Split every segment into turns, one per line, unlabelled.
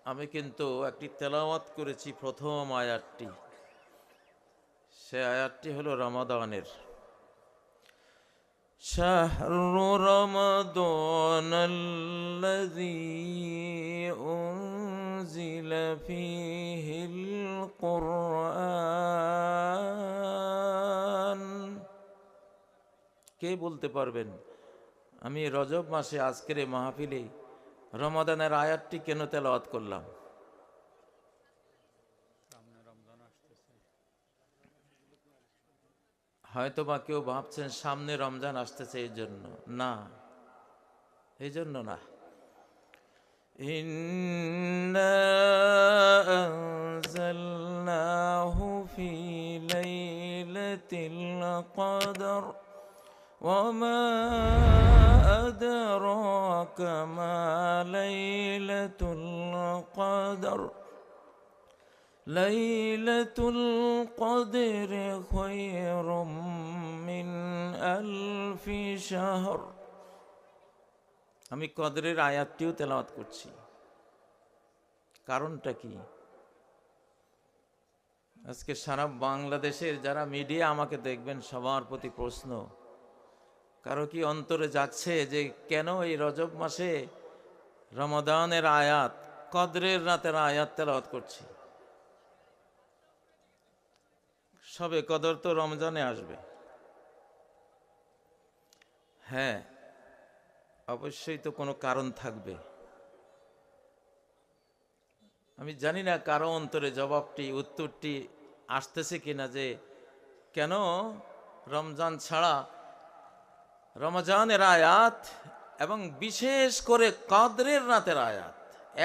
আমি কিন্তু একটি তেলাওয়াত করেছি প্রথম আয়াতটি। সে আয়াতটি হলো রমাদানের। শাহরু রমাদানাল্লাযী উনজিলা ফীহিল কুরআন। কে বলতে পারবেন আমি রজব মাসে আজকের এই মাহফিলে রমাদানের আয়াতটি কেন তেলাওয়াত করলাম? হয়তো বা কেউ ভাবছেন সামনে রমজান আসতেছে এই জন্য। না, এই জন্য না। ইন্না আনজালনাহু ফি লাইলাতিল কদর ওয়া মা আদরাকা মা লাইলাতুল কদর লাইলাতুল কদরি খায়রুম মিন আলফি শাহর। আমি কদরের আয়াতটিও তেলাওয়াত করছি। কারণটা কি? আজকে সারা বাংলাদেশের যারা মিডিয়া আমাকে দেখবেন সবার প্রতি প্রশ্ন, কারো কি অন্তরে জাগছে যে কেন এই রজব মাসে রমাদানের আয়াত, কদরের রাতের আয়াত তেলাওয়াত করছি? সবে কদর তো রমজানে আসবে। হ্যাঁ, অবশ্যই তো কোনো কারণ থাকবে। আমি জানি না কারো অন্তরে জবাবটি, উত্তরটি আসতেছে কিনা যে কেন রমজান ছাড়া রমজানের আয়াত এবং বিশেষ করে কদরের রাতের আয়াত,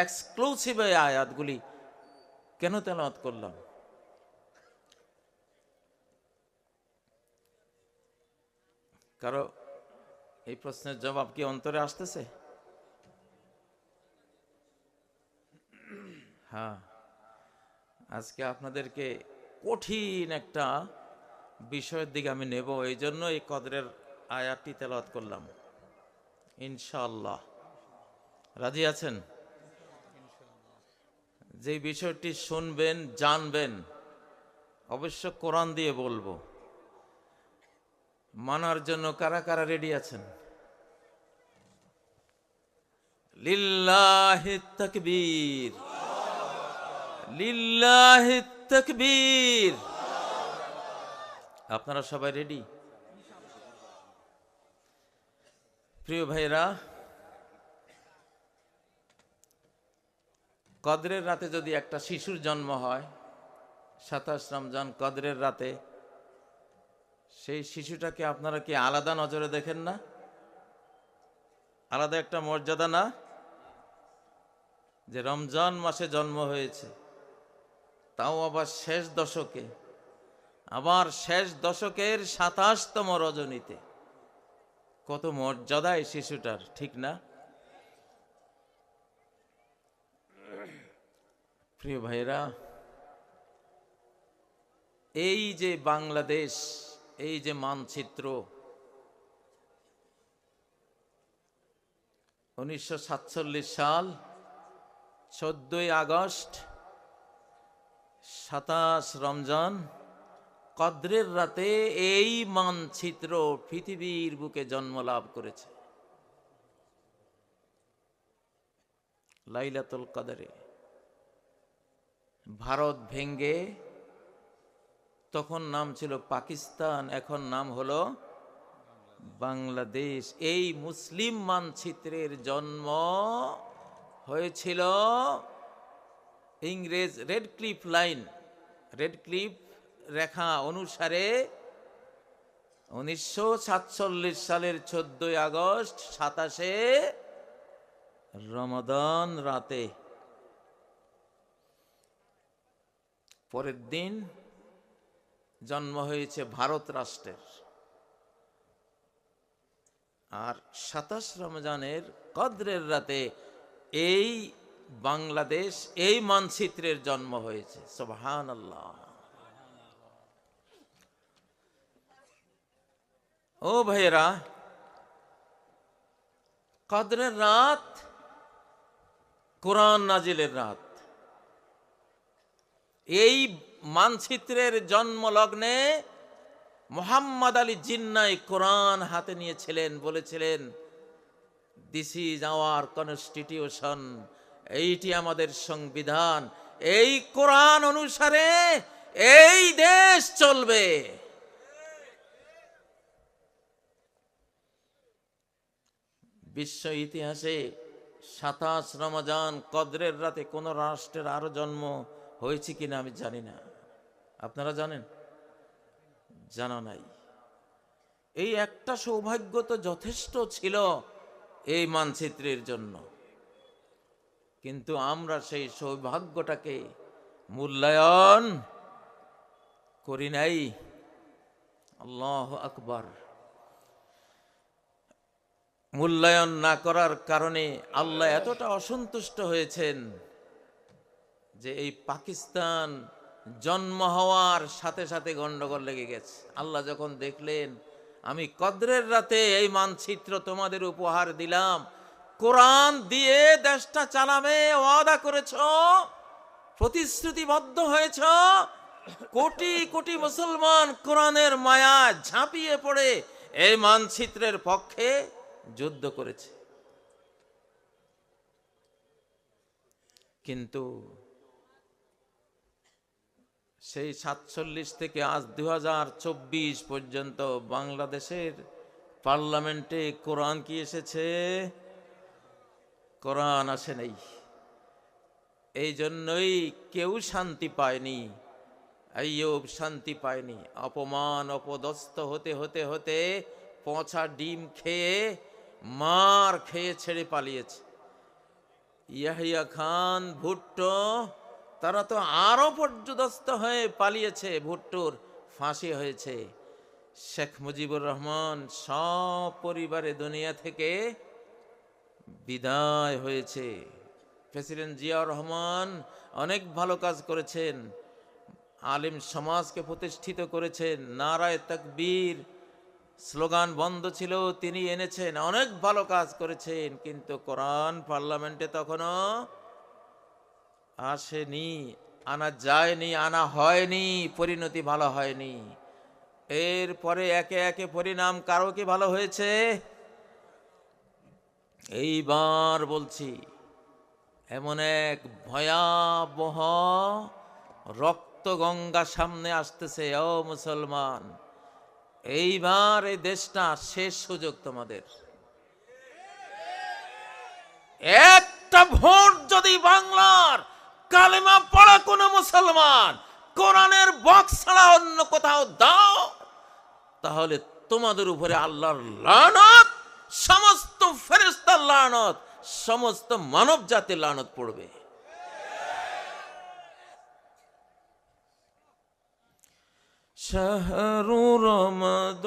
এক্সক্লুসিভ এই আয়াতগুলি কেন তেলাওয়াত করলাম? কারো এই প্রশ্নের জবাব কি অন্তরে আসতেছে? হ্যাঁ, আজকে আপনাদেরকে কঠিন একটা বিষয়ের দিকে আমি নেব, এই জন্য এই কদরের আয়াতটি তেলাওয়াত করলাম। ইনশাআল্লাহ রাজি আছেন? যে বিষয়টি শুনবেন, জানবেন, অবশ্য কোরআন দিয়ে বলবো। মানার জন্য কারা কারা রেডি আছেন? লিল্লাহি তাকবীর, লিল্লাহি তাকবীর। আপনারা সবাই রেডি? প্রিয় ভাইরা, কদরের রাতে যদি একটা শিশুর জন্ম হয় 27 রমজান কদরের রাতে, সেই শিশুটাকে আপনারা কি আলাদা নজরে দেখেন না? আলাদা একটা মর্যাদা না? যে রমজান মাসে জন্ম হয়েছে, তাও আবার শেষ দশকে, আবার শেষ দশকের 27তম রজনীতে। কত মর্যাদা এই শিশুটার, ঠিক না? প্রিয় ভাইরা, এই যে বাংলাদেশ, এই যে মানচিত্র, 1947 সাল 14ই আগস্ট 27 রমজান কদরের রাতে এই মানচিত্র পৃথিবীর বুকে জন্ম লাভ করেছে। লাইলাতুল কদরে ভারত ভেঙ্গে, তখন নাম ছিল পাকিস্তান, এখন নাম হলো বাংলাদেশ। এই মুসলিম মানচিত্রের জন্ম হয়েছিল ইংরেজ Radcliffe line, Radcliffe রেখা অনুসারে 1947 সালের 14ই আগস্ট 27শে রমাদান রাতে। পরের দিন জন্ম হয়েছে ভারত রাষ্ট্রের। আর 27 রমজানের কদরের রাতে এই বাংলাদেশ, এই মানচিত্রের জন্ম হয়েছে। সুবহানাল্লাহ। ও ভাইয়েরা, কদরের রাত কোরআন নাজিলের রাত। এই মানচিত্রের জন্মলগ্নে মোহাম্মদ আলী জিন্নাহ কোরআন হাতে নিয়েছিলেন, বলেছিলেন দিস ইজ আওয়ার কনস্টিটিউশন, এইটি আমাদের সংবিধান, এই কোরআন অনুসারে এই দেশ চলবে। বিশ্ব ইতিহাসে 27 রমজান কদরের রাতে কোন রাষ্ট্রের আরো জন্ম হয়েছে কিনা আমি জানি না, আপনারা জানেন? জানা নাই। এই একটা সৌভাগ্য তো যথেষ্ট ছিল এই মানচিত্রের জন্য, কিন্তু আমরা সেই সৌভাগ্যটাকে মূল্যায়ন করি নাই। আল্লাহু আকবার। মূল্যায়ন না করার কারণে আল্লাহ এতটা অসন্তুষ্ট হয়েছেন যে এই পাকিস্তান জন্ম হওয়ার সাথে সাথে গন্ডগোল লেগে গেছে। আল্লাহ যখন দেখলেন আমি কদরের রাতে এই মানচিত্র তোমাদের উপহার দিলাম, কোরআন দিয়ে দেশটা চালাবে ওয়াদা করেছ, প্রতিশ্রুতিবদ্ধ হয়েছ, কোটি কোটি মুসলমান কোরআনের মায়া ঝাঁপিয়ে পড়ে এই মানচিত্রের পক্ষে যুদ্ধ করেছে। কিন্তু সেই 47 থেকে আজ 2024 পর্যন্ত বাংলাদেশের পার্লামেন্টে কোরআন কি এসেছে? কোরআন আসে নাই। এই জন্যই কেউ শান্তি পায়নি, আইয়ুব শান্তি পায়নি। অপমান অপদস্থ হতে হতে হতে পচা ডিম খেয়ে মার খেয়ে ছেড়ে পালিয়েছে। ইয়াহিয়া খান, ভুট্টো, তারা তো আরো পর্যদস্ত হয়ে পালিয়েছে, ভুট্টোর ফাঁসি হয়েছে। শেখ মুজিবুর রহমান সপরিবারে দুনিয়া থেকে বিদায় হয়েছে। প্রেসিডেন্ট জিয়াউর রহমান অনেক ভালো কাজ করেছেন, আলিম সমাজকে প্রতিষ্ঠিত করেছেন, নারায়ে তাকবীর স্লোগান বন্ধ ছিল, তিনি এনেছেন, অনেক ভালো কাজ করেছেন, কিন্তু কোরআন পার্লামেন্টে তখনও আসেনি, আনা যায়নি, আনা হয়নি, পরিণতি ভালো হয়নি। এরপরে একে একে পরিণাম কারো কি ভালো হয়েছে? এইবার বলছি এমন এক ভয়াবহ রক্ত গঙ্গা সামনে আসতেছে। ও মুসলমান, এইবার এই দেশটা শেষ সুযোগ তোমাদের। একটা ভোট যদি বাংলার কালেমা পড়া কোন মুসলমান কোরআনের বক্স ছাড়া অন্য কোথাও দাও, তাহলে তোমাদের উপরে আল্লাহর লানত, সমস্ত ফেরেশতার লানত, সমস্ত মানব জাতির লানত পড়বে। শাহরু রমাদান,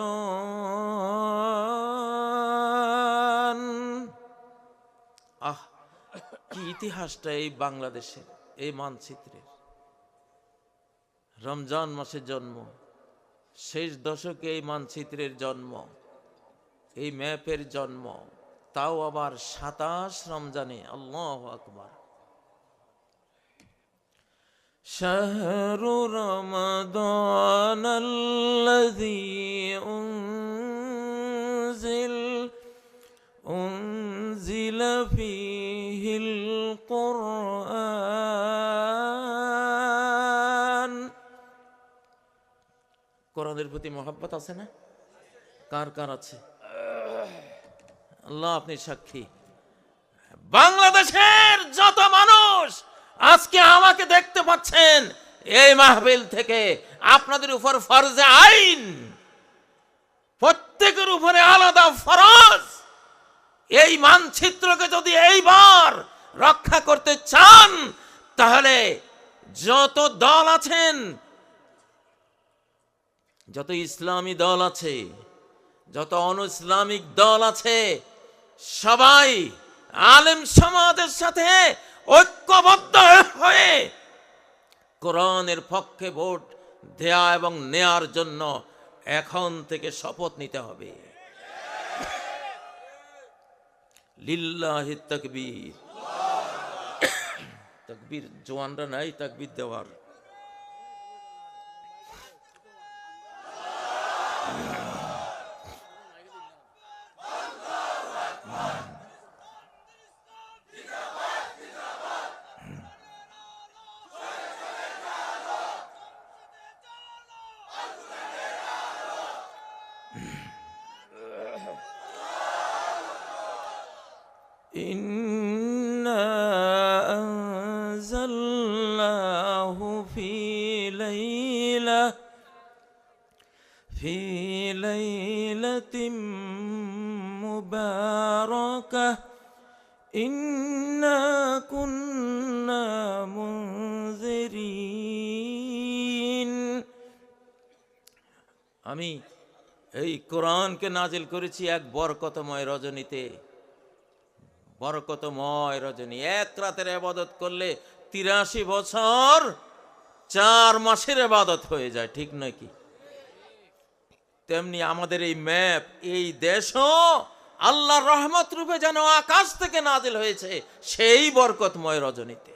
কি ইতিহাসটা এই বাংলাদেশের, এই মানচিত্রের। রমজান মাসে জন্ম, শেষ দশকে এই মানচিত্রের জন্ম, এই ম্যাপের জন্ম, তাও আবার 27 রমজানে। আল্লাহু আকবার। শাহরু রমাদানাল্লাযী উনজিলা ফীহিল কুরআন। কোরআনের প্রতি মহব্বত আছে না? কার কার আছে? আল্লাহ আপনি সাক্ষী। বাংলাদেশের যত মানুষ আজকে আমাকে দেখতে পাচ্ছেন, এই মাহফিল থেকে আপনাদের উপর ফরজে আইন, প্রত্যেকের উপরে আলাদা ফরজ। এই মানচিত্রকে যদি এইবার রক্ষা করতে চান, তাহলে যত দল আছেন, যত ইসলামী দল আছে, যত অনইসলামিক দল আছে, সবাই আলেম সমাজের সাথে ঐক্যবদ্ধ হয়ে কোরআনের পক্ষে ভোট দেয়া এবং নেয়ার জন্য এখন থেকে শপথ নিতে হবে। লিল্লাহি তাকবীর। তাকবীর জওয়ানরা নাই তাকবীর দেওয়ার। ইন্না আনজালনাহু ফি লাইলাতিন মুবারাকাহ ইন্না কুন্না মুনজিরিন। আমি এই কোরআনকে নাজিল করেছি এক বরকতময় রজনীতে। বরকতময় রজনী, এক রাতের ইবাদত করলে 83 বছর 4 মাসের ইবাদত হয়ে যায়, ঠিক নয় কি? তেমনি আমাদের এই ম্যাপ, এই দেশও আল্লাহর রহমত রূপে যেন আকাশ থেকে নাজিল হয়েছে সেই বরকতময় রজনীতে।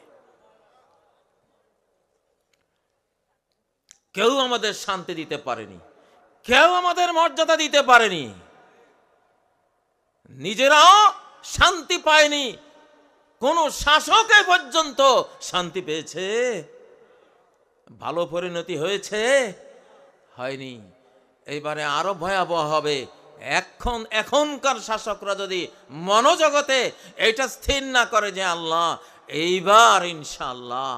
কেউ আমাদের শান্তি দিতে পারেনি, কেউ আমাদের মর্যাদা দিতে পারেনি, নিজেরাও শান্তি পায়নি। কোন শাসক এ পর্যন্ত শান্তি পেয়েছে? ভালো পরিণতি হয়েছে? হয়নি। এইবারে আরো ভয়াবহ হবে। এখনকার শাসকরা যদি মনোজগতে এটা স্থির না করে যে আল্লাহ এইবার ইনশাআল্লাহ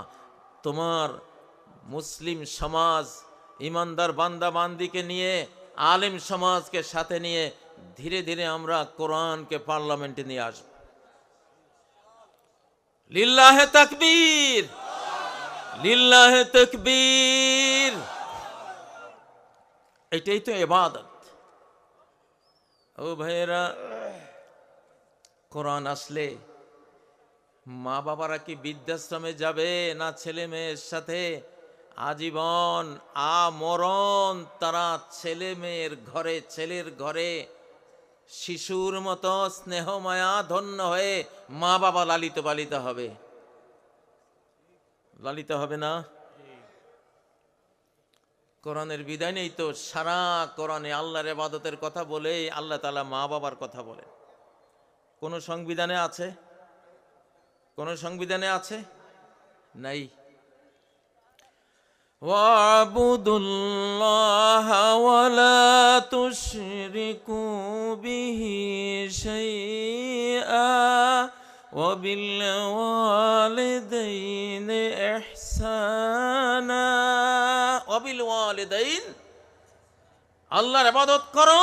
তোমার মুসলিম সমাজ, ইমানদার বান্দা বান্দিকে নিয়ে, আলেম সমাজকে সাথে নিয়ে ধীরে ধীরে আমরা কোরআনকে পার্লামেন্টে নিয়ে আসব। লিল্লাহে তাকবীর, লিল্লাহে তাকবীর। এটাই তো ইবাদত। ও ভাইয়েরা, কোরআন আসলে মা বাবারা কি বৃদ্ধাশ্রমে যাবে না ছেলে মেয়ের সাথে আজীবন আমরণ তারা ছেলে মেয়ের ঘরে, ছেলের ঘরে শিশুর মতো স্নেহ মায়া ধন্য হয়ে মা বাবা লালিত পালিত হবে? লালিত হবে না? কোরআনের বিধান নেই তো। সারা কোরআনে আল্লাহর ইবাদতের কথা বলেই আল্লাহ তাআলা মা বাবার কথা বলেন। কোন সংবিধানে আছে? কোন সংবিধানে আছে? নাই। ওয়াবুদুল্লাহা ওয়ালা তুশরিকু বিহি শাইআ ওয়াবিল ওয়ালিদাইনি ইহসানা। ওয়াবিল ওয়ালিদাইন, আল্লাহর ইবাদত করো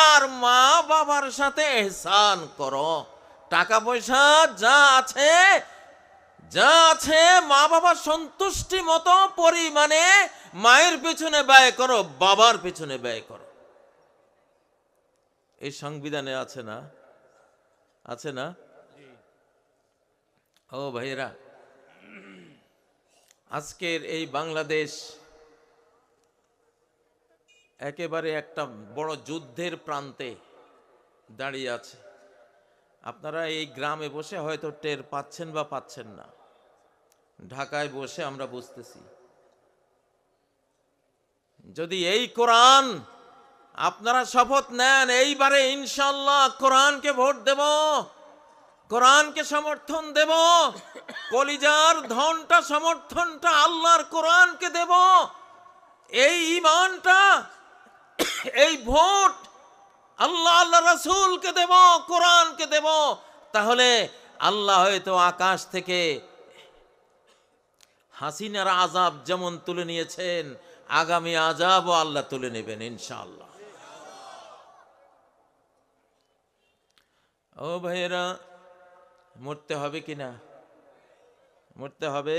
আর মা বাবার সাথে ইহসান করো। টাকা পয়সা যা আছে মা বাবার সন্তুষ্টি মতো পরিমাণে মায়ের পেছনে ব্যয় করো, বাবার পেছনে ব্যয় করো। এই সংবিধানে আছে না? আছে না? ও ভাইয়েরা, আজকের এই বাংলাদেশ একেবারে একটা বড় যুদ্ধের প্রান্তে দাঁড়িয়ে আছে। আপনারা এই গ্রামে বসে হয়তো টের পাচ্ছেন বা পাচ্ছেন না, ঢাকায় বসে আমরা বুঝতেছি। যদি এই কোরআন আপনারা শপথ নেন এইবারে ইনশাআল্লাহ কোরআনকে ভোট দেব, কোরআনকে সমর্থন দেব, কলিজার ধনটা সমর্থনটা আল্লাহর কোরআনকে দেব, এই ঈমানটা, এই ভোট আল্লাহ রাসূলকে দেব, কোরআনকে দেব, তাহলে আল্লাহ হয়তো আকাশ থেকে হাসিনার আযাব যেমন তুলে নিয়েছেন, আগামী আযাবও আল্লাহ তুলে নেবেন ইনশাআল্লাহ। ও ভাইয়েরা, মরতে হবে কিনা? মরতে হবে।